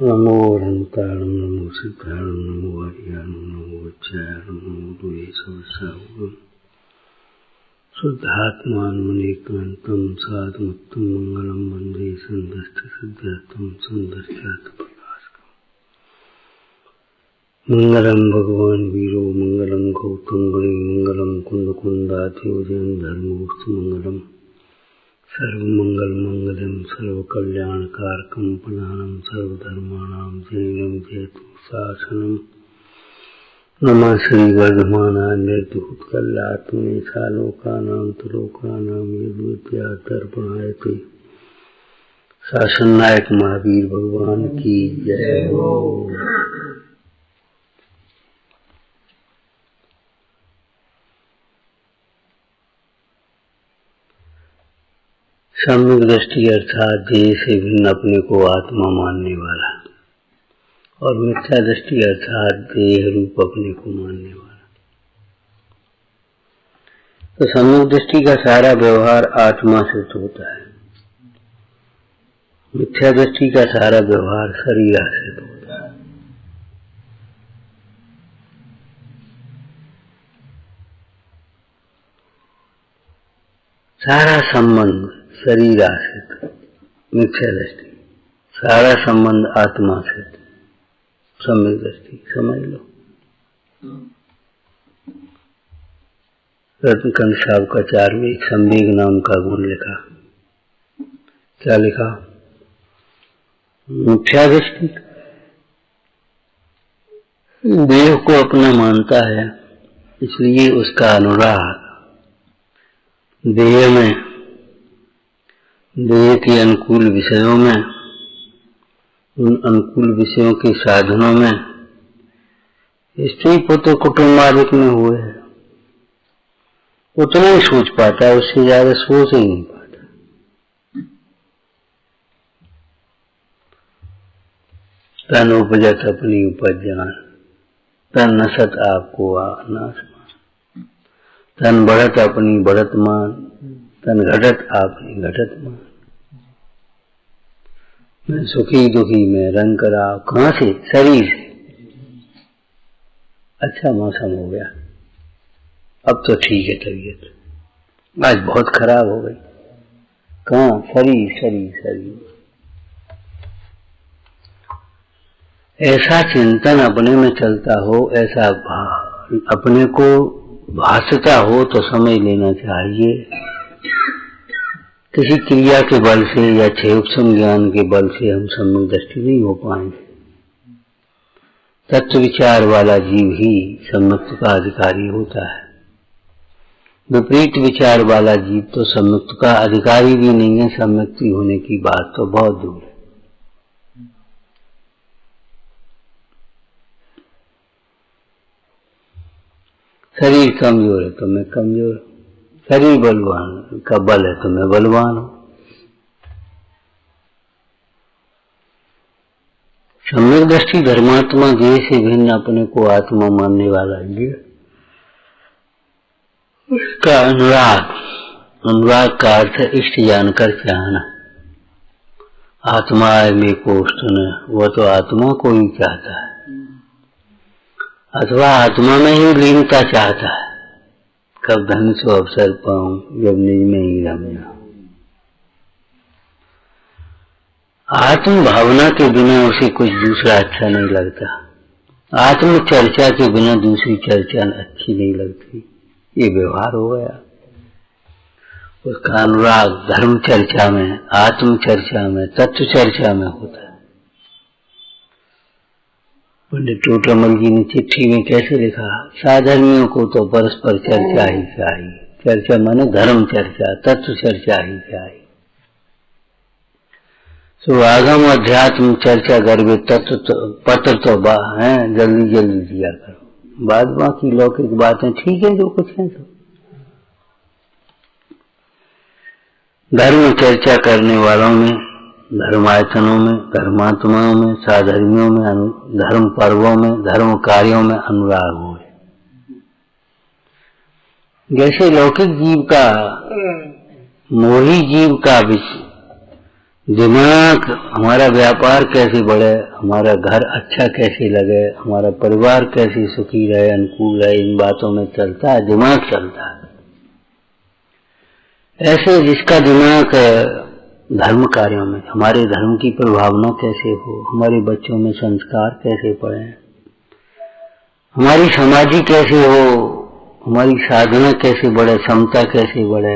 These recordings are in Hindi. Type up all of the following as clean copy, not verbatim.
नमो अनंताणं नमो सिद्धाणं नमो हरियाणं नमो वज्रायणं नमो द्वैसवसावं शुद्धात्मानमनेकमन्तं साधुमुत्तं मंगलं वन्दे सन्दस्थिसिद्ध्यर्थं सन्दर्शार्थप्रकाशकम् मंगलं भगवान् वीरो मंगलं गौतम गुणे मंगलं कुन्दकुन्दाधिवजयं धर्मोऽस्तु मंगलम् सर्वमंगल मंगलम सर्वकल्याणकारकं प्रधानं सर्वधर्माणां जयं जयतु शासनम् नमः श्री वर्धमानाय निर्धूतकल्यात्मने सालोकानां तुलोकानां यद्विद्यादर्पणायते शासन नायक महावीर भगवान की जय हो। सम्यक दृष्टि अर्थात देह से भिन्न अपने को आत्मा मानने वाला, और मिथ्या दृष्टि अर्थात देह रूप अपने को मानने वाला। तो सम्यक दृष्टि का सारा व्यवहार आत्मा से होता है, मिथ्या दृष्टि का सारा व्यवहार शरीर से होता है। सारा संबंध शरीर आश्रित, मिथ्या दृष्टि, सारा संबंध आत्मा से, सम्यक दृष्टि समझ लो। रत्नकंठ साहब का 4वें एक संवेग नाम का गुण लिखा। क्या लिखा? मिथ्या दृष्टि देह को अपना मानता है, इसलिए उसका अनुराग देह में, देह के अनुकूल विषयों में, उन अनुकूल विषयों के साधनों में, स्त्री पुत्र कुटुंब आदि में हुए है, उतना ही सोच पाता है, उससे ज्यादा सोच ही नहीं पाता। तन उपजत अपनी उपज जान, तन नसत आपको नाश, तन बढ़त अपनी बढ़त मान, तन घटत आपनी घटत मान। मैं सुखी दुखी में रंग करा, कहां से? शरीर से। अच्छा मौसम हो गया, अब तो ठीक है तबीयत, आज बहुत खराब हो गई। कहां? शरीर शरीर शरीर। ऐसा चिंतन अपने में चलता हो, ऐसा अपने को भासता हो तो समझ लेना चाहिए किसी क्रिया के बल से या क्षेपसम ज्ञान के बल से हम सम्यक दृष्टि नहीं हो पाएंगे। तत्व विचार वाला जीव ही सम्यक्त का अधिकारी होता है। विपरीत विचार वाला जीव तो सम्यक्त का अधिकारी भी नहीं है, सम्यक्ति होने की बात तो बहुत दूर है। शरीर कमजोर है तो मैं कमजोर हूं, शरीर बलवान का बल है तो मैं बलवान हूं। सम्यक दृष्टि धर्मात्मा देह से भिन्न अपने को आत्मा मानने वाला है। उसका अनुराग, अनुराग का अर्थ इष्ट जानकर चाहना। आत्मा में कोष्ठ न, वह तो आत्मा को ही चाहता है, अथवा आत्मा में ही लीनता चाहता है। कब धन सो अवसर पाऊं, जब निज में ही रम जाऊं। आत्म भावना के बिना उसे कुछ दूसरा अच्छा नहीं लगता। आत्म चर्चा के बिना दूसरी चर्चा अच्छी नहीं लगती। ये व्यवहार हो गया। उसका अनुराग धर्म चर्चा में, आत्म चर्चा में, तत्व चर्चा में होता है। पंडित टोटामल जी ने चिट्ठी में कैसे लिखा? साधर्मियों को तो परस्पर चर्चा ही चाहिए। चर्चा माने धर्म चर्चा, तत्व चर्चा ही चाहिए। सो आगम अध्यात्म चर्चा गर्भे तत्व तो, पत्र तो है जल्दी जल्दी दिया करो। बाद बाकी लौकिक बातें ठीक है जो कुछ है। तो धर्म चर्चा करने वालों में, धर्मायतनों में, धर्मात्माओं में, साधर्मियों में, धर्म पर्वों में, धर्म कार्यों में अनुराग हो। जैसे लौकिक जीव का, मोही जीव का दिमाग हमारा व्यापार कैसे बढ़े, हमारा घर अच्छा कैसे लगे, हमारा परिवार कैसे सुखी रहे, अनुकूल रहे, इन बातों में चलता है, दिमाग चलता है। ऐसे जिसका दिमाग धर्म कार्यों में, हमारे धर्म की प्रभावना कैसे हो, हमारे बच्चों में संस्कार कैसे पड़े, हमारी समाधि कैसे हो, हमारी साधना कैसे बढ़े, क्षमता कैसे बढ़े,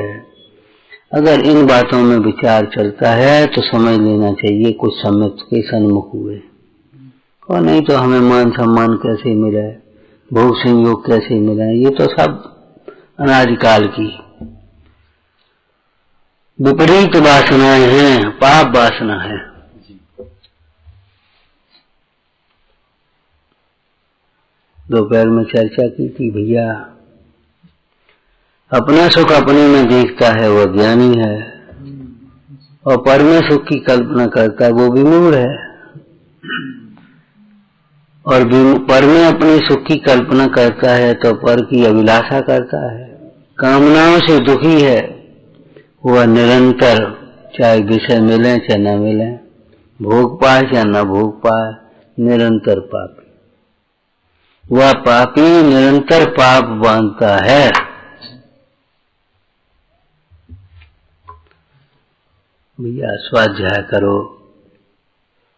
अगर इन बातों में विचार चलता है तो समझ लेना चाहिए कुछ समय के सन्मुख हुए। और नहीं तो हमें मान सम्मान कैसे मिले, भोग संयोग कैसे मिले, ये तो सब अनादिकाल की विपरीत वासनाएं हैं, पाप वासना है। दोपहर में चर्चा की थी, भैया अपना सुख अपने में देखता है वो ज्ञानी है, और पर में सुख की कल्पना करता है वो विमूढ़ है। और पर में अपने सुख की कल्पना करता है तो पर की अभिलाषा करता है, कामनाओं से दुखी है, वह निरंतर चाहे विषय मिले चाहे न मिले, भोग पाए चाहे न भोग पाए, निरंतर पापी। वह पापी निरंतर पाप बांधता है। भैया स्वाध्याय करो,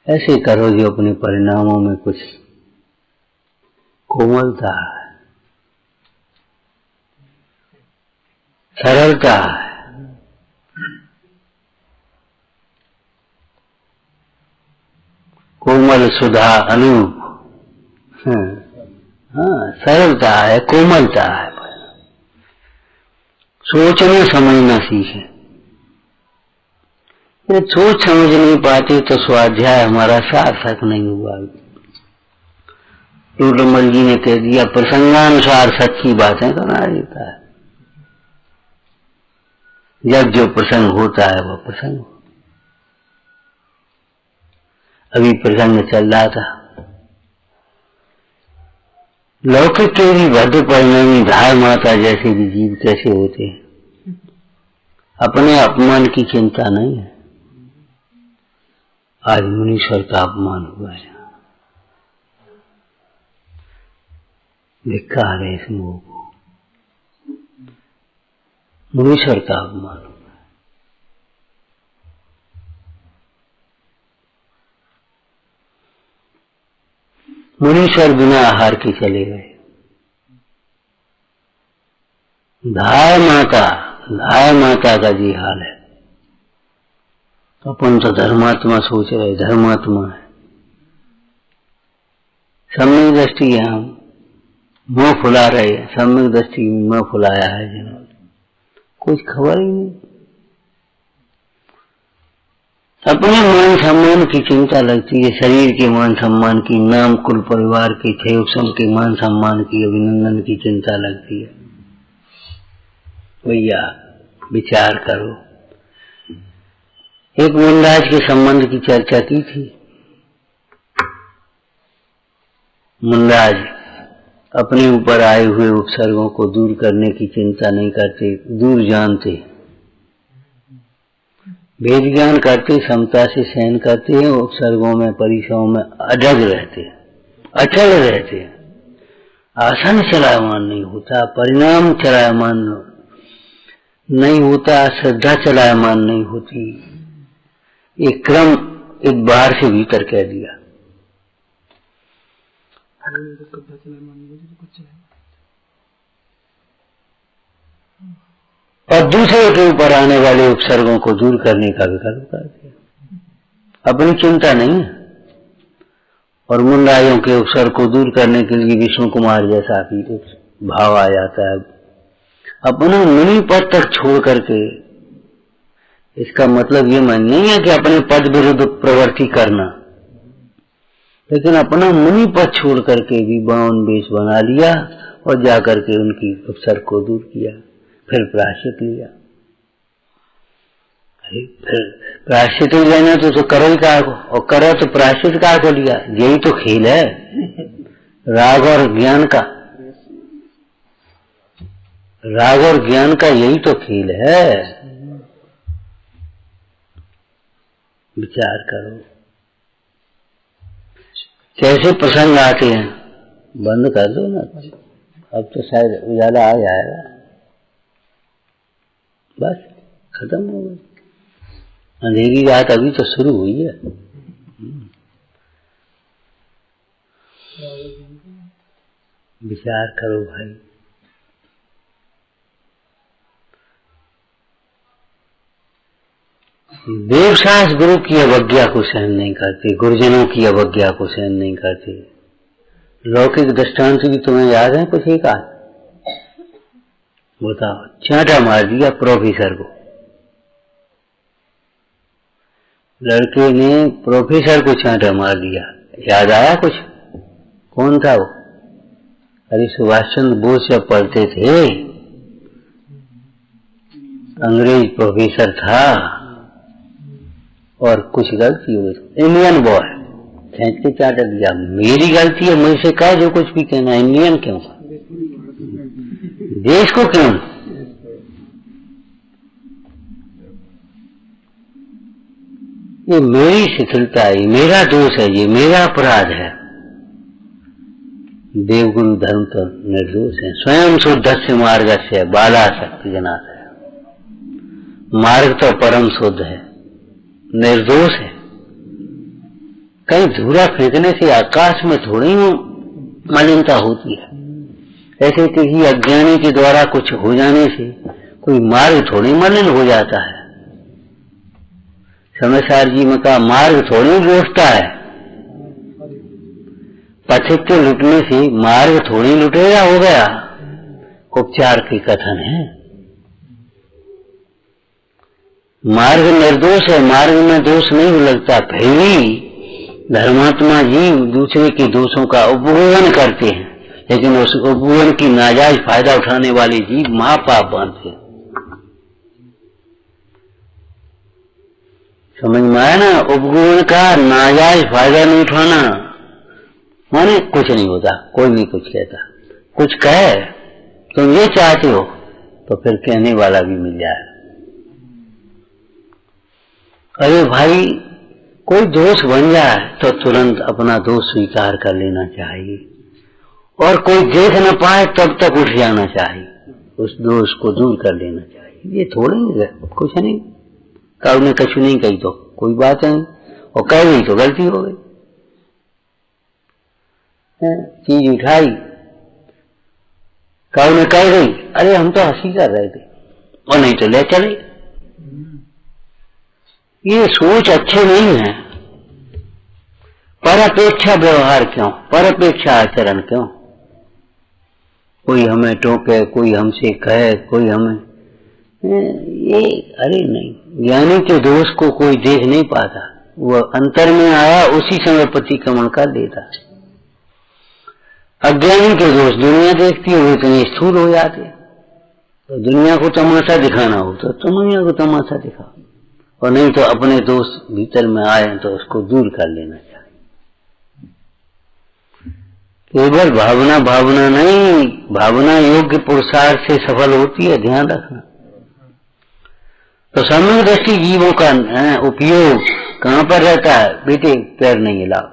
ऐसे करो जो अपने परिणामों में कुछ कोमलता है, सरलता है, कोमल सुधा अनूप, हाँ सरलता है, कोमलता है। सोचना समझना सीखे। ये सोच समझ नहीं पाते तो स्वाध्याय हमारा सार्थक नहीं हुआ। टूटमल जी ने कह दिया प्रसंगानुसार सच्ची बातें करना देता है। जब जो प्रसंग होता है वह प्रसंग। अभी प्रसंग चल रहा था, लौकिक के भी भद्र परिणामी धाय माता जैसे भी जीव कैसे होते हैं, अपने अपमान की चिंता नहीं है। आज मुनीश्वर का अपमान हुआ है, धिक्कार है इस मोह को। मुनीश्वर का अपमान हुआ है। मुनीश्वर बिना आहार के चले गए। धाय माता का जी हाल है। अपन तो धर्मात्मा सोच रहे, धर्मात्मा है, सम्यक दृष्टि है, हम मुंह फुला रहे, सम्यक दृष्टि में मुंह फुलाया है जिन्होंने, कुछ खबर ही नहीं। अपने मान सम्मान की चिंता लगती है, शरीर के मान सम्मान की, नाम कुल परिवार की, थे के मान सम्मान की, अभिनंदन की चिंता लगती है। भैया विचार करो। एक मुंडाज के संबंध की चर्चा की थी। मुंडाज अपने ऊपर आए हुए उपसर्गों को दूर करने की चिंता नहीं करते, दूर जानते, वेद ज्ञान करते, समता से सहन करते हैं, उपसर्गों में परिसरों में अडग रहते, अचल रहते, आसन चलायमान नहीं होता, परिणाम चलायमान नहीं होता, श्रद्धा चलायमान नहीं होती। एक क्रम एक बाहर से भीतर कह दिया। और दूसरे के ऊपर आने वाले उपसर्गों को दूर करने का विकल्प कर दिया। अपनी चिंता नहीं है। और मुंडाइयों के उपसर्ग को दूर करने के लिए विष्णु कुमार जैसा भी भाव आ जाता है। अपना मुनि पद तक छोड़ करके, इसका मतलब ये मान नहीं है कि अपने पद विरुद्ध प्रवृत्ति करना, लेकिन अपना मुनि पद छोड़ करके भी बावन वेश बना लिया और जाकर के उनकी उपसर्ग को दूर किया, फिर प्रायश्चित लिया। फिर प्रायश्चित लेना तो करो ही कहा को, और करो तो प्रायश्चित कहा को लिया। यही तो खेल है राग और ज्ञान का, राग और ज्ञान का यही तो खेल है। विचार करो कैसे प्रसंग आते हैं। बंद कर दो ना, अब तो शायद उजाला आ जाएगा, बस खत्म हो गई। अंधेरी रात अभी तो शुरू हुई है। विचार करो भाई। देवशास्त्र गुरु की अवज्ञा को सहन नहीं करते, गुरुजनों की अवज्ञा को सहन नहीं करते। लौकिक दृष्टांत भी तुम्हें याद है कुछ एक आध? बताओ। चांटा मार दिया प्रोफेसर को, लड़के ने प्रोफेसर को चांटा मार दिया। याद आया कुछ? कौन था वो? अरे सुभाष चंद्र बोस जब पढ़ते थे, अंग्रेज प्रोफेसर था और कुछ गलती हो गई। इंडियन बॉय खींच के चाटा दिया। मेरी गलती है, मुझसे कह जो कुछ भी कहना। इंडियन क्यों? देश को क्यों? ये मेरी शिथिलता है, मेरा दोष है, ये मेरा अपराध है। देवगुरु धर्म तो निर्दोष है। स्वयं शुद्धस्य मार्गस्य बाला शक्ति जनात है। मार्ग तो परम शुद्ध है, निर्दोष है। कहीं धूरा फेंकने से आकाश में थोड़ी मलिनता होती है। ऐसे किसी अज्ञानी के द्वारा कुछ हो जाने से कोई मार्ग थोड़ी मलिन हो जाता है। समयसार जी में का मार्ग थोड़ी लूटता है। पथिक के लुटने से मार्ग थोड़ी लुटेगा हो गया। उपचार के कथन है। मार्ग निर्दोष है, मार्ग में दोष नहीं लगता। फिर भी धर्मात्मा जीव दूसरे के दोषों का उपभोगन करते हैं, लेकिन उस उपभोगन की नाजायज फायदा उठाने वाले जीव महापाप बांधते हैं। समझ में आया ना? उपभोगन का नाजायज फायदा नहीं उठाना माने कुछ नहीं होता, कोई नहीं कुछ कहता। कुछ कहे तुम ये चाहते हो तो फिर कहने वाला भी मिल जाए। अरे भाई कोई दोष बन जाए तो तुरंत अपना दोष स्वीकार कर लेना चाहिए, और कोई देख न पाए तब तक उठ जाना चाहिए, उस दोष को दूर कर लेना चाहिए। ये थोड़ी कुछ नहीं, कब ने कछु नहीं कही तो कोई बात नहीं, और कह गई तो गलती हो गई। चीज उठाई, कब ने कह गई, अरे हम तो हंसी कर रहे थे, और नहीं तो ले चले। ये सोच अच्छे नहीं है। पर अपेक्षा व्यवहार क्यों, पर अपेक्षा आचरण क्यों? कोई हमें टोके, कोई हमसे कहे, कोई हमें ये, अरे नहीं। ज्ञानी के दोष को कोई देख नहीं पाता, वो अंतर में आया उसी समय प्रतिक्रमण कर देता। अज्ञानी के दोष दुनिया देखती है, वो इतने स्थूल हो जाते। तो दुनिया को तमाशा दिखाना हो तो दुनिया को तमाशा दिखाओ, और नहीं तो अपने दोष भीतर में आए तो उसको दूर कर लेना चाहिए। केवल भावना भावना नहीं, भावना योग्य पुरुषार्थ से सफल होती है, ध्यान रखना। तो सम्यक दृष्टि जीवों का उपयोग कहां पर रहता है बेटे? पैर नहीं हिलाओ।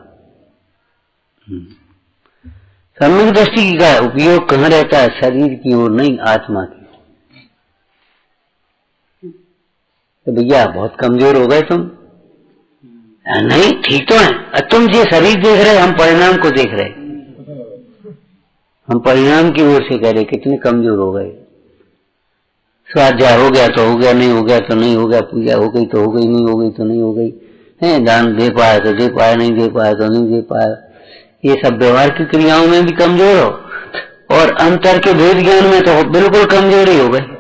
सम्यक दृष्टि का उपयोग कहां रहता है? शरीर की ओर नहीं, आत्मा की। तो भैया बहुत कमजोर हो गए तुम। नहीं, ठीक तो है। तुम ये शरीर देख रहे, हम परिणाम को देख रहे। हम परिणाम की ओर से कह रहे कितने कमजोर हो गए। स्वाध्याय हो गया तो हो गया, नहीं हो गया तो नहीं हो गया, पूजा हो गई तो हो गई, नहीं हो गई तो नहीं हो गई है, दान दे पाया तो दे पाया, नहीं दे पाया तो नहीं दे पाया। ये सब व्यवहार की क्रियाओं में भी कमजोर हो, और अंतर के भेद ज्ञान में तो बिल्कुल कमजोर ही हो गए।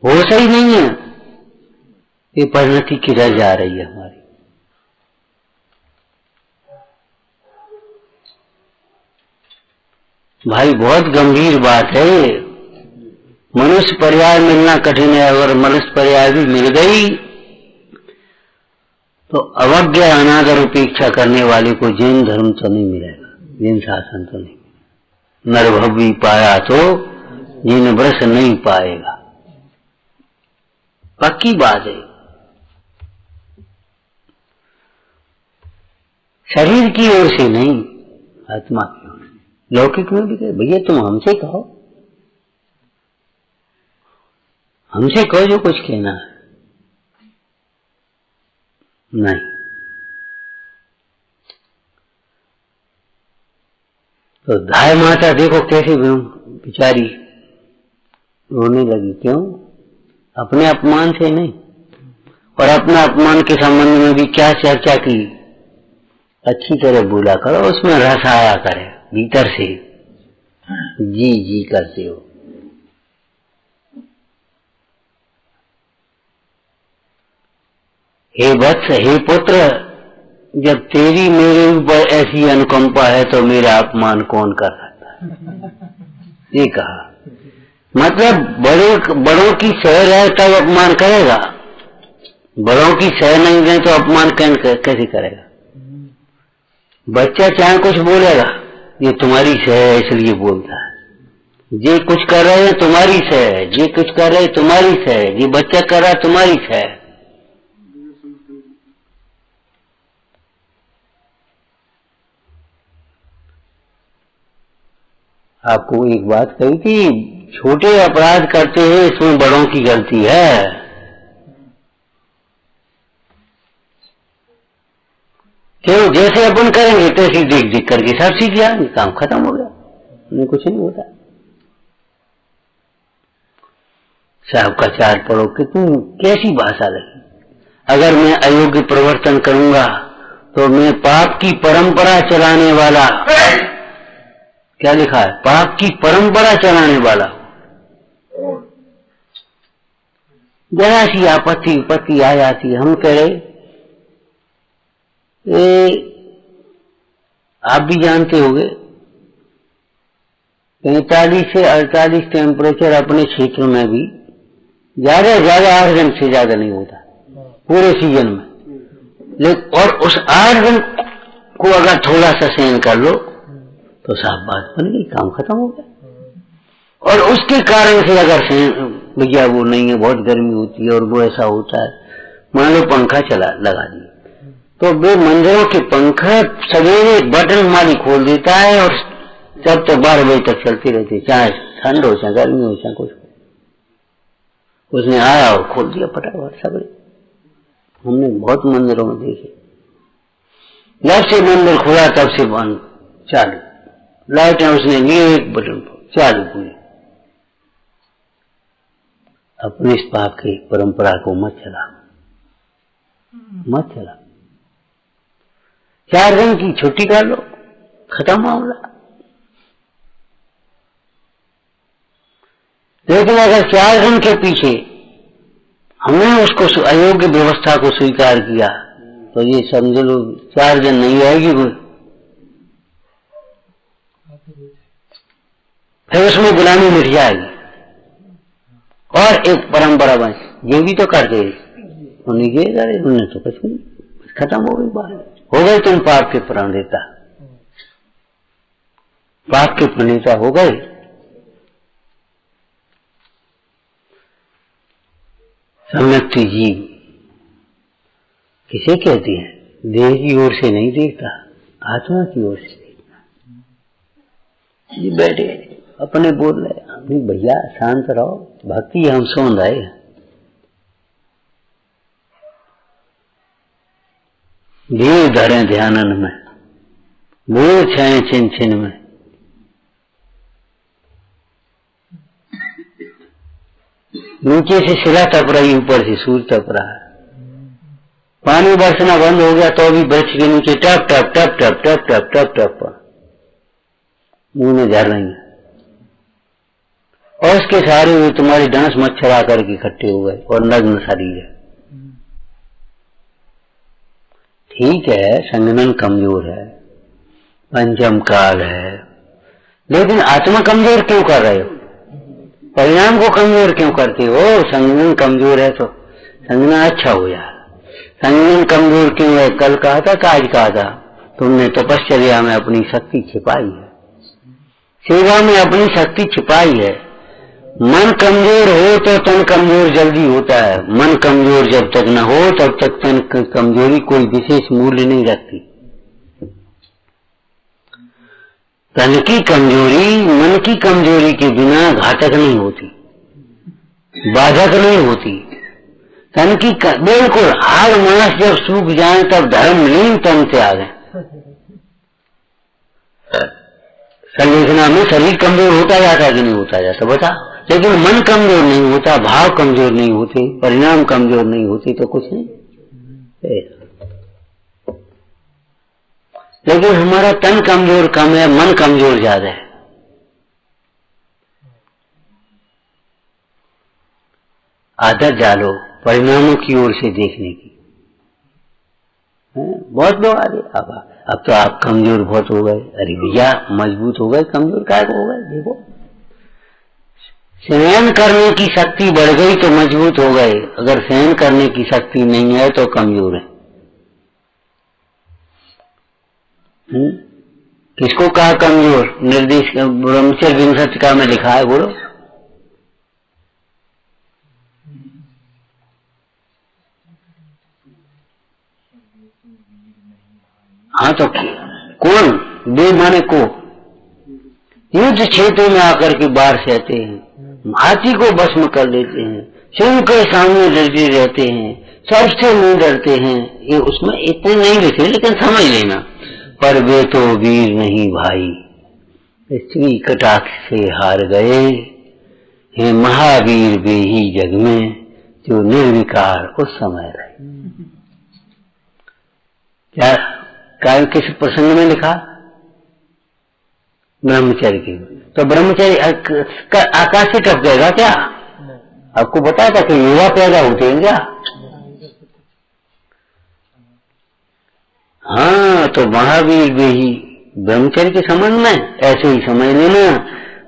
वो सही नहीं है। ये परिणति किधर जा रही है हमारी? भाई बहुत गंभीर बात है। मनुष्य पर्याय मिलना कठिन है, अगर मनुष्य पर्याय भी मिल गई तो अवज्ञा अनादर उपेक्षा करने वाले को जैन धर्म तो नहीं मिलेगा, जैन शासन तो नहीं। नरभवी पाया तो जिन व्रत नहीं पाएगा, पक्की बात है। शरीर की ओर से नहीं, आत्मा की ओर से। लौकिक में भी कहे भैया तुम हमसे कहो, हमसे कहो जो कुछ कहना है। नहीं, तो धाय माता देखो कैसे बेचारी रोने लगी। क्यों? अपने अपमान से नहीं, और अपना अपमान के संबंध में भी क्या चर्चा की, अच्छी तरह बोला करो, उसमें रस आया करे भीतर से, जी जी करते हो। हे वत्स, हे पुत्र, जब तेरी मेरे ऊपर ऐसी अनुकंपा है तो मेरा अपमान कौन कर सकता है? ये कहा। मतलब बड़ों की सह रहे तब अपमान करेगा, बड़ों की सह नहीं रहे तो अपमान कैसे करेगा? बच्चा चाहे कुछ बोलेगा, ये तुम्हारी सह है इसलिए बोलता है। ये कुछ कर रहे हैं तुम्हारी सह है, ये कुछ कर रहे तुम्हारी सह है, ये बच्चा कर रहा तुम्हारी सह है। आपको एक बात कही थी, छोटे अपराध करते हैं इसमें बड़ों की गलती है। क्यों? जैसे अपन करेंगे तैसे देख देख करके सब सीख जाएंगे, काम खत्म हो गया, उन्हें कुछ नहीं होता। साहब का चार पढ़ो, कितनी कैसी भाषा लगी। अगर मैं अयोग्य प्रवर्तन करूंगा तो मैं पाप की परंपरा चलाने वाला, क्या लिखा है? पाप की परंपरा चलाने वाला। जरा सी आपत्ति विपत्ति आ जाती है, हम कह रहे आप भी जानते होंगे 45 से 48 टेम्परेचर अपने क्षेत्र में भी ज्यादा 8 दिन से ज्यादा नहीं होता पूरे सीजन में। लेकिन और उस 8 दिन को अगर थोड़ा सा सहन कर लो तो साफ बात बन गई, काम खत्म हो गया। और उसके कारण से अगर भैया वो नहीं है, बहुत गर्मी होती है और वो ऐसा होता है, मान लो पंखा लगा दिए तो वे मंदिरों के पंखा सवेरे बटन माली खोल देता है और जब तक 12 बजे तक चलती रहती, चाहे ठंड हो चाहे गर्मी हो चाहे कुछ। उसने आया और खोल दिया फटाफट सवेरे। हमने बहुत मंदिरों में देखे, जब से मंदिर खुला तब से बंद चालू, लाइटें उसने लिए एक बटन पर चालू हुई। अपने इस पाप की परंपरा को मत चला। 4 दिन की छुट्टी कर लो, खत्म मामला। लेकिन अगर 4 दिन के पीछे हमने उसको अयोग्य व्यवस्था को स्वीकार किया तो ये समझ लो 4 दिन नहीं आएगी कोई, फिर उसमें गुलामी मिट जाएगी और एक परंपरा बन। ये भी तो करते उन्हीं के करे, उन्हें तो कुछ नहीं, खत्म हो गई बात। हो गए तुम पाप के प्रणेता, पाप के प्रणेता हो गए। सम्यक्ति जीव किसे कहती है? देह की ओर से नहीं देखता, आत्मा की ओर से देखता। जी बैठे अपने बोल रहे, हमने भैया शांत रहो, भक्ति हम सौंध आए। देव धरे ध्यानन में, बोल छाए छिन छिन में। नीचे से शिला तप रही, ऊपर से सूर्य तप रहा है। पानी बरसना बंद हो गया तो भी वृक्ष के नीचे टप टप टप टप टप टप टप टप मुंह में झर रही है, और उसके सारे वो तुम्हारी डांस मच्छर आकर के इकट्ठे हो गए और नग्न शरीर है। ठीक है, संगठन कमजोर है, पंचम काल है, लेकिन आत्मा कमजोर क्यों कर रहे हो? परिणाम को कमजोर क्यों करते हो? संगठन कमजोर है तो संगठन अच्छा हो जाए। संगठन कमजोर क्यों है? कल कहा था कि आज कहा था, तुमने तपश्चर्या में अपनी शक्ति छिपाई है, सेवा में अपनी शक्ति छिपाई है। मन कमजोर हो तो तन कमजोर जल्दी होता है। मन कमजोर जब तक न हो तब तक तन कमजोरी कोई विशेष मूल्य नहीं रखती। तन की कमजोरी मन की कमजोरी के बिना घातक नहीं होती, बाधक नहीं होती। तन की बिल्कुल हाड़ मांस जब सूख जाए तब धर्म लीन तन से आ गए। संलेखना में शरीर कमजोर होता जाता कि नहीं होता जाता बता, लेकिन मन कमजोर नहीं होता, भाव कमजोर नहीं होते, परिणाम कमजोर नहीं होते तो कुछ नहीं। लेकिन हमारा तन कमजोर कम है, मन कमजोर ज्यादा है। आदत डालो परिणामों की ओर से देखने की। बहुत लोग आ गए, अब तो आप कमजोर बहुत हो गए। अरे भैया मजबूत हो गए, कमजोर काय हो गए? देखो सहन करने की शक्ति बढ़ गई तो मजबूत हो गए, अगर सहन करने की शक्ति नहीं है तो कमजोर है। किसको कहा कमजोर? निर्देश ब्रह्मचर्य विंशति का में लिखा है, बोलो। हाँ तो कौन? वे माने को युद्ध क्षेत्र में आकर के बाहर सहते हैं, हाथी को भस्म कर लेते हैं, सिंह के सामने डरते रहते हैं, सबसे नहीं डरते हैं। ये उसमें इतने नहीं लिखे, लेकिन समझ लेना। पर वे तो वीर नहीं भाई, स्त्री कटाक्ष से हार गए हैं। महावीर वे ही जग में जो निर्विकार उस समय रहे। क्या किस प्रसंग में लिखा? ब्रह्मचर्य की। तो ब्रह्मचर्य आकाश से टप जाएगा क्या? आपको बताया था कि युवा पैदा होते हैं क्या? हाँ, तो महावीर वे ही ब्रह्मचर्य के संबंध में ऐसे ही समझ लेना।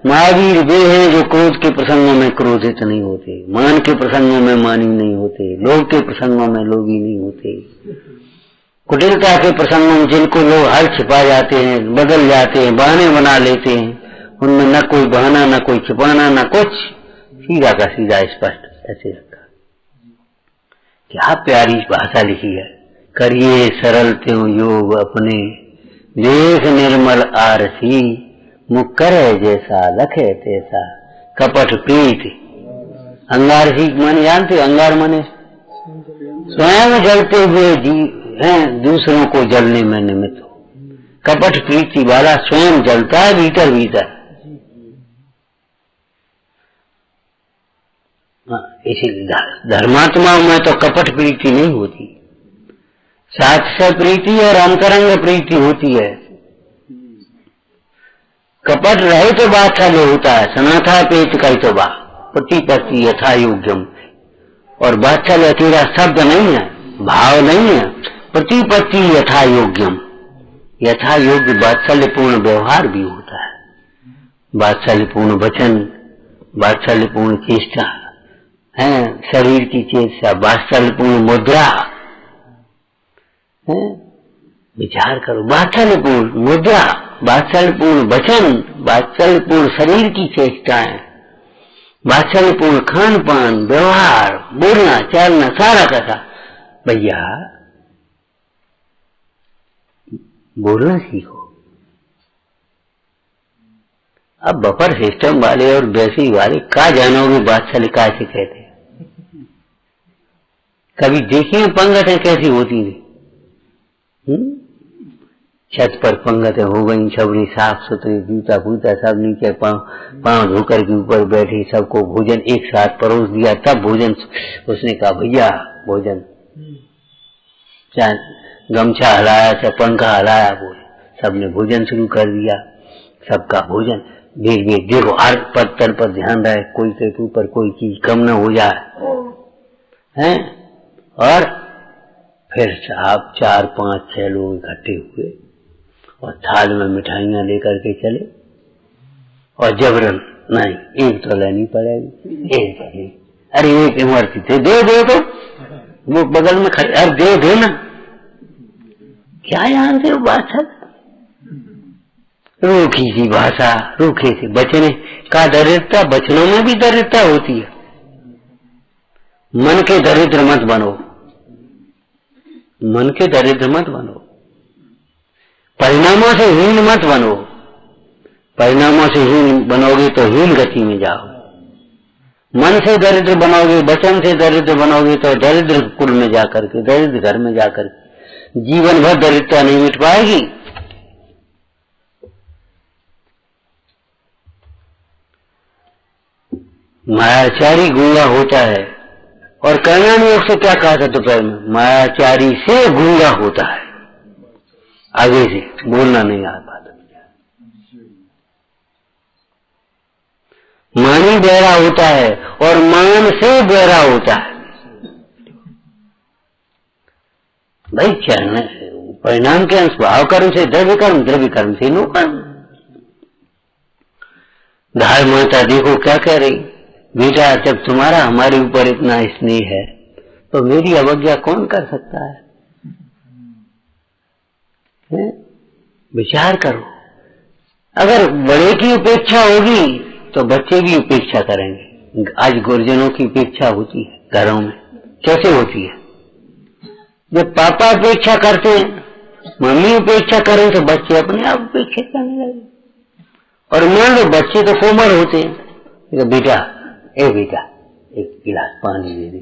महावीर वे हैं जो क्रोध के प्रसंगों में क्रोधित नहीं होते, मान के प्रसंगों में मानी नहीं होते, लोभ के प्रसंगों में लोभी नहीं होते, कुटिलता के प्रसंगों में जिनको लोग हर छिपा जाते हैं, बदल जाते हैं, बहाने बना लेते हैं, उनमें न कोई बहाना, न कोई छिपाना, न कुछ, सीधा का सीधा स्पष्ट ऐसे रखा। क्या प्यारी भाषा लिखी है। करिए सरल त्यों योग अपने, देख निर्मल आरसी, मुख करे जैसा लखे तैसा, कपट प्रीत। अंगारसी माने जानते? अंगार माने स्वयं जलते हुए जीव हैं, दूसरों को जलने में निमित्त हो। कपट प्रीति वाला स्वयं जलता है भीतर भीतर। इसीलिए धर्मात्माओं में तो कपट प्रीति नहीं होती, साक्ष्य प्रीति और अंतरंग प्रीति होती है। कपट रहे तो बात्सल्य होता है। सनाथा पेच कई तो बा पति पति यथा योग्यम। और बात्सल्य तेरा शब्द नहीं है, भाव नहीं है। प्रतिपत्ति यथा योग्यम, यथा योग्य वात्सल्यपूर्ण व्यवहार भी होता है, वात्सल्यपूर्ण वचन, वात्सल्यपूर्ण चेष्टा है, शरीर की चेष्टा, वात्सल्यपूर्ण मुद्रा है। विचार करो, वात्सल्यपूर्ण मुद्रा, वात्सल्यपूर्ण वचन, वात्सल्यपूर्ण शरीर की चेष्टाएं, वात्सल्यपूर्ण खान पान, व्यवहार, बोलना चालना, सारा का भैया बोलना सीखो। अब बफर सिस्टम वाले और बेसिक वाले का जानोगे बादशाह का से कहते हैं। कभी देखिए पंगतें कैसी होती थी। छत पर पंगतें हो गई, सबरी साफ सुथरी, जूता फूता सब नीचे पांव धोकर के ऊपर बैठे, सबको भोजन एक साथ परोस दिया। तब भोजन उसने कहा भैया भोजन, चाहे गमछा हलाया चाहे पंखा हलाया, बोले सबने भोजन शुरू कर दिया। सबका भोजन देख देख देखो, हर पत्थर पर ध्यान रहे, कोई के ऊपर कोई चीज कम न हो जाए हैं। और फिर साहब 4 5 6 लोग इकट्ठे हुए और थाल में मिठाइयां लेकर के चले। और जबरन नहीं, एक तो लेनी पड़ेगी, एक नहीं। अरे एक इमरती थे, दे तो वो बगल में खड़े, अरे दे ना, क्या जानते हो भाषा? रूखी सी भाषा, रूखे से बचने का दरिद्रता, बचनों में भी दरिद्रता होती है। मन के दरिद्र मत बनो, मन के दरिद्र मत बनो, परिणामों से हीन मत बनो। परिणामों से हीन बनोगे तो हीन गति में जाओ। मन से दरिद्र बनोगे, वचन से दरिद्र बनोगे तो दरिद्र कुल में जाकर के, दरिद्र घर में जाकर के जीवन भर दरिद्रता नहीं मिट पाएगी। मायाचारी गूंगा होता है, और कल्याण योग से क्या कहा था दोपहर में, मायाचारी से गूंगा होता है, आगे से बोलना नहीं आ पाता। मानी बहरा होता है और मान से बहरा होता है। भाई चरण परिणाम के अंश भाव कर्म से द्रव्य कर्म, द्रव्य कर्म से नो कर्म। धार माता देखो क्या कह रही, बेटा जब तुम्हारा हमारे ऊपर इतना स्नेह है तो मेरी अवज्ञा कौन कर सकता है? विचार करो, अगर बड़े की उपेक्षा होगी तो बच्चे भी उपेक्षा करेंगे। आज गुरुजनों की उपेक्षा होती है घरों में, कैसे होती है? जब पापा उपेक्षा करते हैं, मम्मी उपेक्षा करें तो बच्चे अपने आप उपेक्षा करने लगे। और मान लो बच्चे तो कोमल होते हैं, बेटा ए बेटा एक गिलास पानी दे दे,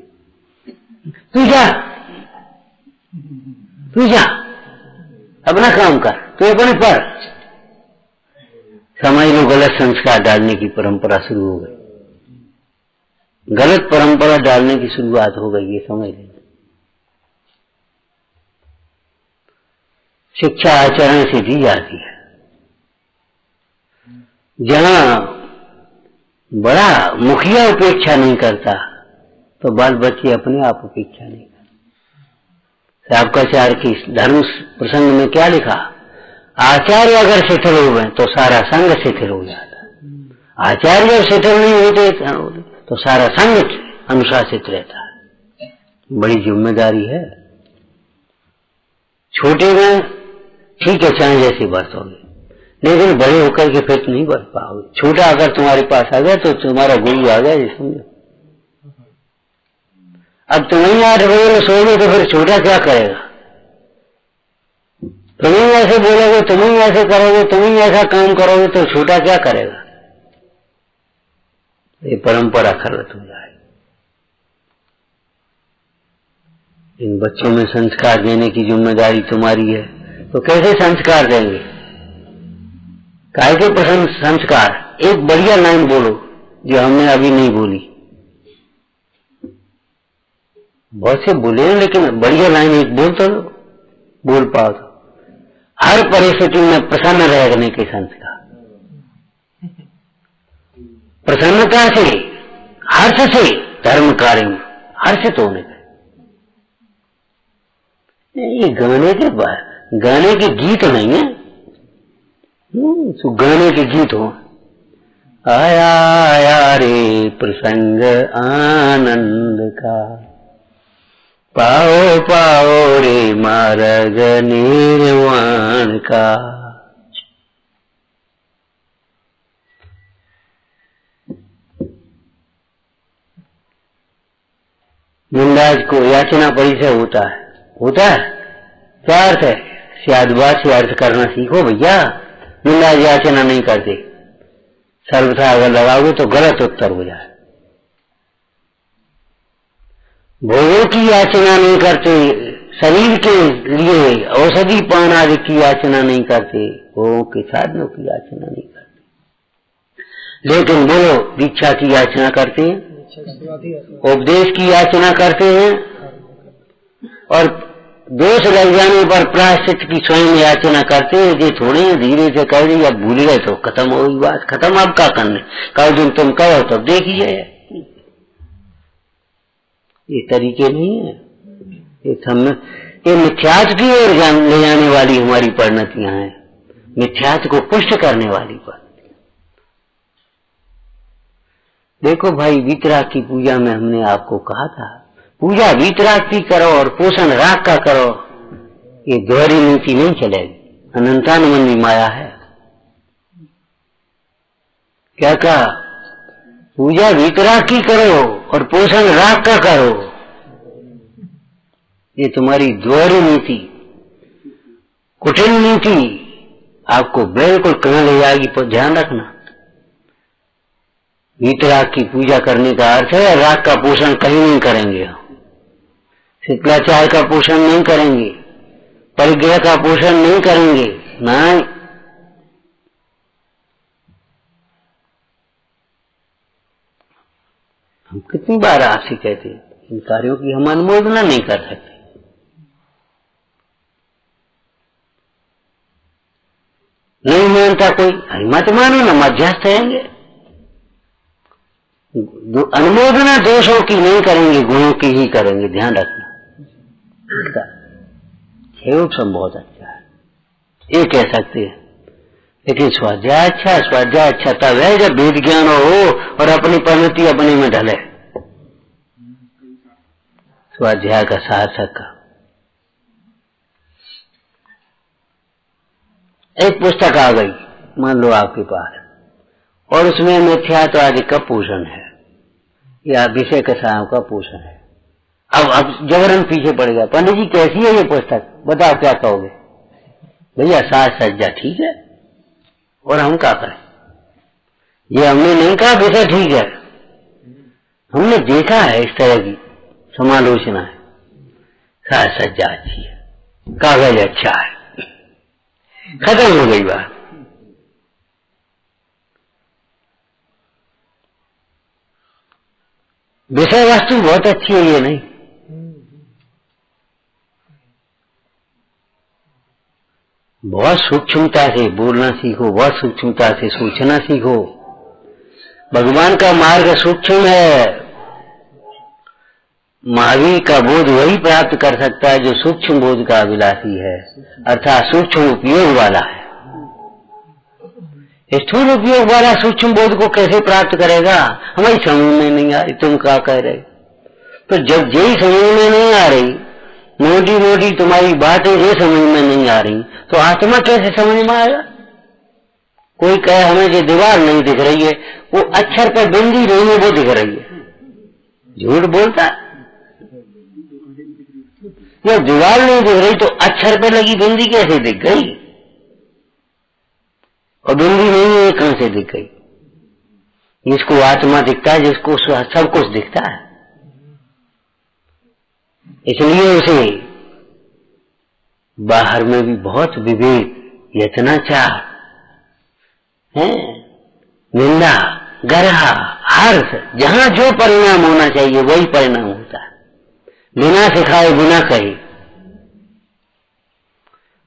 तू जा अपना काम कर, तू अपने पर। समझ लो गलत संस्कार डालने की परंपरा शुरू हो गई, गलत परंपरा डालने की शुरुआत हो गई, ये समझ लें। शिक्षा आचरण से दी जाती है। जहां बड़ा मुखिया उपेक्षा नहीं करता तो बाल बच्चे अपने आप उपेक्षा नहीं करते। आपकाचार्य की धर्म प्रसंग में क्या लिखा, आचार्य अगर शिथिल हो गए तो सारा संघ शिथिल हो जाता है। आचार्य अगर शिथिल नहीं होते तो सारा संघ अनुशासित रहता है। बड़ी जिम्मेदारी है। छोटे में ठीक है चाहे जैसे बरतोगे, लेकिन बड़े होकर के फिर नहीं बरत पाओगे। छोटा अगर तुम्हारे पास आ गया तो तुम्हारा गुरु आ गया, ये समझो। अब तुम ही 8 बजे सोओगे तो फिर छोटा क्या करेगा? तुम ही ऐसे बोलोगे, तुम ही ऐसे करोगे, तुम ही ऐसा काम करोगे तो छोटा क्या करेगा? ये परंपरा खराब हो जाए। इन बच्चों में संस्कार देने की जिम्मेदारी तुम्हारी है। तो कैसे संस्कार देंगे? काय के पसंद संस्कार? एक बढ़िया लाइन बोलो जो हमने अभी नहीं बोली। बहुत से बोले हैं लेकिन बढ़िया लाइन एक बोल तो बोल पाओ तो। हर परिस्थिति में प्रसन्न रहने के संस्कार, प्रसन्नता से, हर्ष से धर्म कार्य में हर्षित होने का। ये गाने के गीत नहीं है, तो गाने के गीत हो। आया आया रे प्रसंग आनंद का, पाओ पाओ रे मार्ग निर्वाण का। निंदाज को याचना परिचय होता है क्या अर्थ है? सियादबाद से अर्थ करना सीखो भैया। निंदाज याचना नहीं करते, सर्वथा अगर लगाओगे तो गलत उत्तर हो जाए। भोगों की याचना नहीं करते, शरीर के लिए औषधि पान आदि की याचना नहीं करते, भोगों के साधनों की याचना नहीं करते। लेकिन बोलो दीक्षा की याचना करते हैं, उपदेश की याचना करते हैं, और दोष लग जाने पर प्रायश्चित की स्वयं याचना करते हैं। ये थोड़े धीरे से कह दी, अब भूल गए तो खत्म हो गई बात, खत्म। अब क्या करने, कल दिन तुम कहो तब देखिए। ये तरीके नहीं है, ये मिथ्यात्व की ओर ले जाने वाली हमारी परिणतियां हैं, मिथ्यात्व को पुष्ट करने वाली परिणतियां। देखो भाई, वीतराग की पूजा में हमने आपको कहा था, पूजा वीतराग की करो और पोषण राग का करो। ये दोहरी नीति नहीं चलेगी, अनंतानुमंदी माया है। क्या कहा? पूजा वीतराग की करो और पोषण राग का करो। ये तुम्हारी दोहरी नीति, कुटिल नीति, आपको बिल्कुल कहाँ ले जाएगी, पर ध्यान रखना। वीतराग की पूजा करने का अर्थ है राग का पोषण कहीं नहीं करेंगे, शुक्लाचार्य का पोषण नहीं करेंगे, परिग्रह का पोषण नहीं करेंगे, नहीं। हम कितनी बार आपसे कहते हैं इन कार्यों की हम अनुमोदना नहीं कर सकते। नहीं मानता कोई, मत मानो ना, मध्यस्थ रहेंगे। अनुमोदना दोषों की नहीं करेंगे, गुणों की ही करेंगे, ध्यान रखना। क्षेम बहुत अच्छा है, ये कह सकते हैं। लेकिन स्वाध्याय अच्छा तब है जब वेद ज्ञान हो और अपनी परिणति अपने में ढले। स्वाध्याय का सार्थक का एक पुस्तक आ गई मान लो आपके पास, और उसमें मिथ्यात्वादि का पोषण है या विषय कथाओं का पोषण है। अब जबरन पीछे पड़ गया, पंडित जी कैसी है ये पुस्तक, बताओ क्या कहोगे? भैया साज सज्जा ठीक है, और हम क्या करें? ये हमने नहीं कहा विषय ठीक है, हमने देखा है इस तरह की समालोचना है। साज सज्जा अच्छी है, कागज अच्छा है, खत्म हो गई बात। विषय वस्तु बहुत अच्छी है, ये नहीं। बहुत सूक्ष्मता से बोलना सीखो, बहुत सूक्ष्मता से सोचना सीखो। भगवान का मार्ग सूक्ष्म है। महावीर का बोध वही प्राप्त कर सकता है जो सूक्ष्म बोध का अभिलाषी है, अर्थात सूक्ष्म उपयोग वाला है। स्थूल उपयोग वाला सूक्ष्म बोध को कैसे प्राप्त करेगा? हमारी समझ में नहीं आ रही, तुम क्या कह रहे? तो जब यही समझ में नहीं आ रही, मोटी मोटी तुम्हारी बातें ये समझ में नहीं आ रही, तो आत्मा कैसे समझ में आएगा? कोई कहे हमें ये दीवार नहीं दिख रही है, वो अक्षर पर बिंदी नहीं है, वो दिख रही है, झूठ बोलता है। जब दीवार नहीं दिख रही तो अक्षर पर लगी बिंदी कैसे दिख गई? और बिंदी नहीं है, कहां से दिख गई? जिसको आत्मा दिखता है, जिसको सब कुछ दिखता है, इसलिए उसे बाहर में भी बहुत विवेक, यत्नाचार है, निंदा, गर्ह, हर्ष, जहां जो परिणाम होना चाहिए वही परिणाम होता है, बिना सिखाए बिना कहे।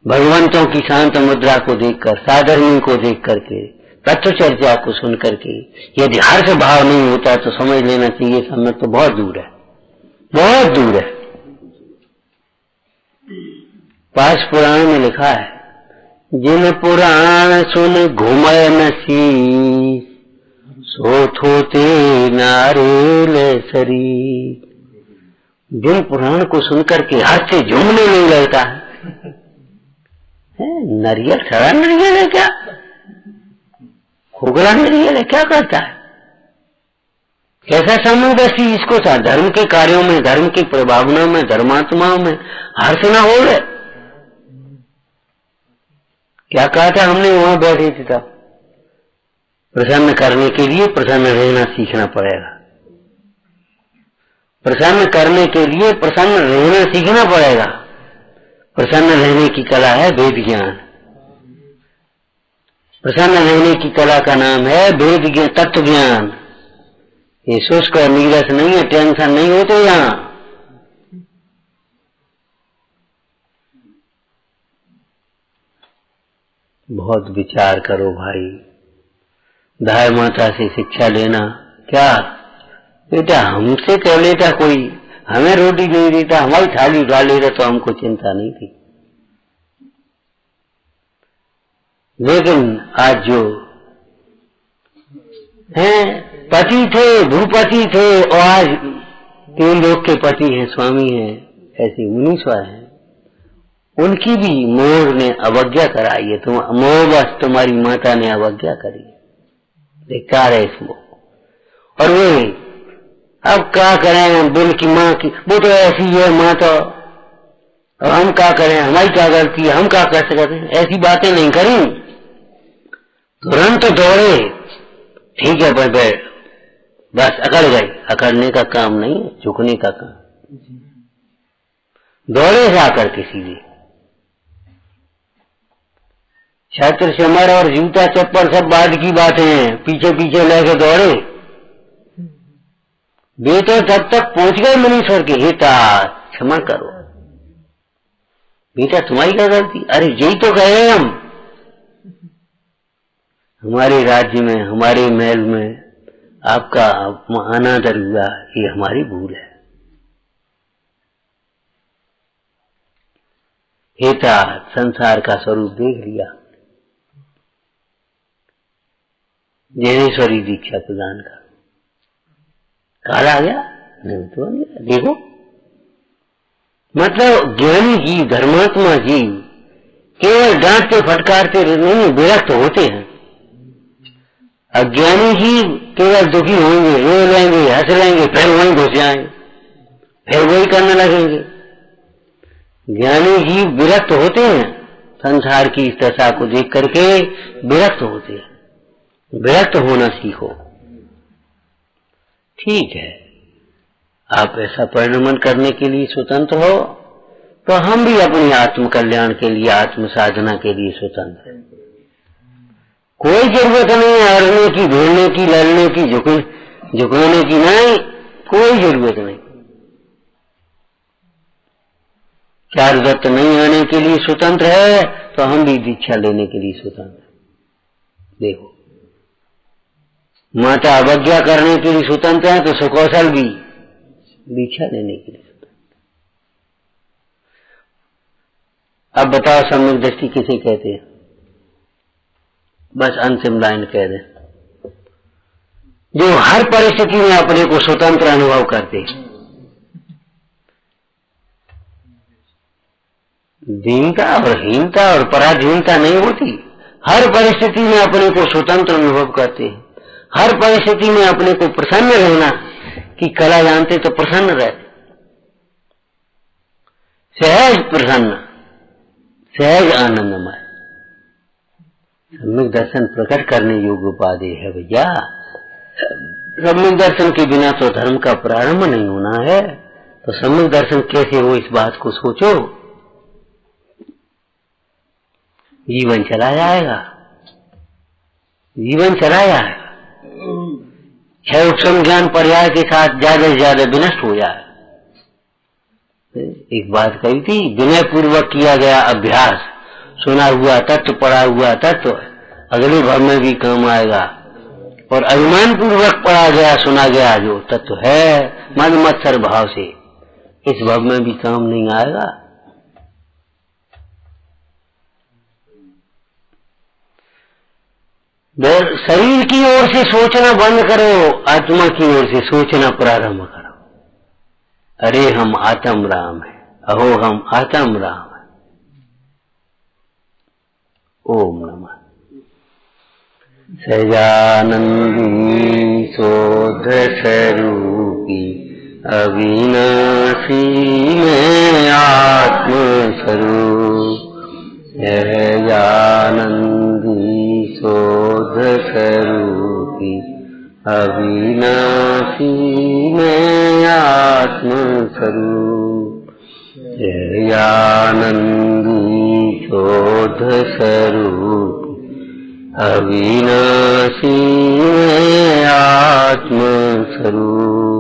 भगवंतों की शांत मुद्रा को देखकर, साधर्मी को देख करके, तत्व चर्चा को सुन करके यदि हर्ष भाव नहीं होता तो समझ लेना चाहिए समय तो बहुत दूर है, बहुत दूर है। पास पुराण में लिखा है, जिन पुराण सुन घूमय नसी, सो थोते नारेल शरीर। जिन पुराण को सुनकर के हर्ष से झूमने नहीं लगता है, नरियल सड़ा नरियल है क्या? खोखला नरियल है क्या? करता है कैसा समूदर्शी? इसको धर्म के कार्यों में, धर्म की प्रभावना में, धर्मात्माओं में हर्ष ना हो गए। क्या कहा था हमने वहां बैठे थे? तब प्रसन्न करने के लिए प्रसन्न रहना सीखना पड़ेगा। प्रसन्न करने के लिए प्रसन्न रहना सीखना पड़ेगा। प्रसन्न रहने की कला है वेद ज्ञान। प्रसन्न रहने की कला का नाम है वेद ज्ञान, तत्व ज्ञान। ये शुष्क और नीरस नहीं है, टेंशन नहीं होते यहां। बहुत विचार करो भाई, दाई माता से शिक्षा लेना। क्या बेटा हमसे कह लेता कोई, हमें रोटी नहीं देता, हमारी थाली उठा लेता तो हमको चिंता नहीं थी। लेकिन आज जो हैं पति थे, भूपति थे, और आज तीन लोग के पति हैं, स्वामी हैं, ऐसे मुनीश्वर हैं, उनकी भी मोह ने अवज्ञा कराई है। मोह बस तुम्हारी माता ने अवज्ञा करी, बेकार है इस मोह। और वे अब क्या करें, बिल की माँ की, वो तो ऐसी है माँ तो, अब हम क्या करें, हमारी क्या गलती है, हम क्या कर सकते हैं? ऐसी बातें नहीं करें। तुरंत दौड़े, ठीक है भाई, बस अकड़ गए। अकड़ने का काम नहीं, झुकने का काम। दौड़े जाकर के सीधे छत्र सिमर और जूता चप्पल सब बाद की बातें हैं, पीछे पीछे लेके दौड़े। बेटे तब तक पहुंच गए मुनीश्वर के, हिता क्षमा करो बेटा, तुम्हारी क्या गलती? अरे यही तो कहे हम, हमारे राज्य में, हमारे महल में आपका अनादर हुआ, ये हमारी भूल है। हेता संसार का स्वरूप देख लिया, ज्ञानेश्वरी दीक्षा प्रदान का काल आ गया, नहीं तो आ गया। देखो मतलब ज्ञानी जीव, धर्मात्मा जीव केवल डांटते फटकारते नहीं विरक्त होते हैं। अज्ञानी जीव केवल दुखी होंगे, रो लेंगे, हंस लेंगे, फिर वहीं घुस जाएंगे, फिर वही करने लगेंगे। ज्ञानी जीव विरक्त होते हैं, संसार की इस दशा को देख करके विरक्त होते हैं। विरक्त होना सीखो। ठीक है, आप ऐसा परिणमन करने के लिए स्वतंत्र हो, तो हम भी अपनी आत्म कल्याण के लिए, आत्म साधना के लिए स्वतंत्र हैं। कोई जरूरत नहीं हारने की, ढूंढने की, लड़ने की, झुकने की, नहीं, कोई जरूरत नहीं। चार दत्त नहीं आने के लिए स्वतंत्र है, तो हम भी दीक्षा लेने के लिए स्वतंत्र है। देखो माता अवज्ञा करने के लिए स्वतंत्र है, तो सुकौशल भी दीक्षा लेने के लिए स्वतंत्र। अब बताओ सम्यक दृष्टि किसे कहते हैं? बस अंतिम लाइन कह दें, जो हर परिस्थिति में अपने को स्वतंत्र अनुभव करते। दीनता और हीनता और पराधीनता नहीं होती, हर परिस्थिति में अपने को स्वतंत्र अनुभव करते हैं। हर परिस्थिति में अपने को प्रसन्न रहना की कला जानते तो प्रसन्न रहते, सहज प्रसन्न, सहज आनंदमय। सम्यक दर्शन प्रकट करने योग्य उपाधि है भैया। सम्यक दर्शन के बिना तो धर्म का प्रारंभ नहीं होना है। तो सम्यक दर्शन कैसे हो, इस बात को सोचो, जीवन चला जाएगा, जीवन चला जाएगा। छह उत्तम ज्ञान पर्याय के साथ ज्यादा से ज्यादा विनष्ट हो जाए। एक बात कही थी, विनय पूर्वक किया गया अभ्यास, सुना हुआ तत्व, पढ़ा हुआ तत्व अगले भव में भी काम आएगा। और अभिमान पूर्वक पढ़ा गया, सुना गया जो तत्व है मन मत्सर भाव से, इस भव में भी काम नहीं आएगा। शरीर की ओर से सोचना बंद करो, आत्मा की ओर से सोचना प्रारंभ करो। अरे हम आत्म राम है, अहो हम आत्म राम है। ओम नमः। सहजानंदी शोध स्वरूपी अविनाशी में आत्म स्वरूप। सहजानंदी शोध स्वरूपी अविनाशी में आत्म स्वरूप। सहजानंदी शोध स्वरूप अविनाशी में आत्म स्वरूप।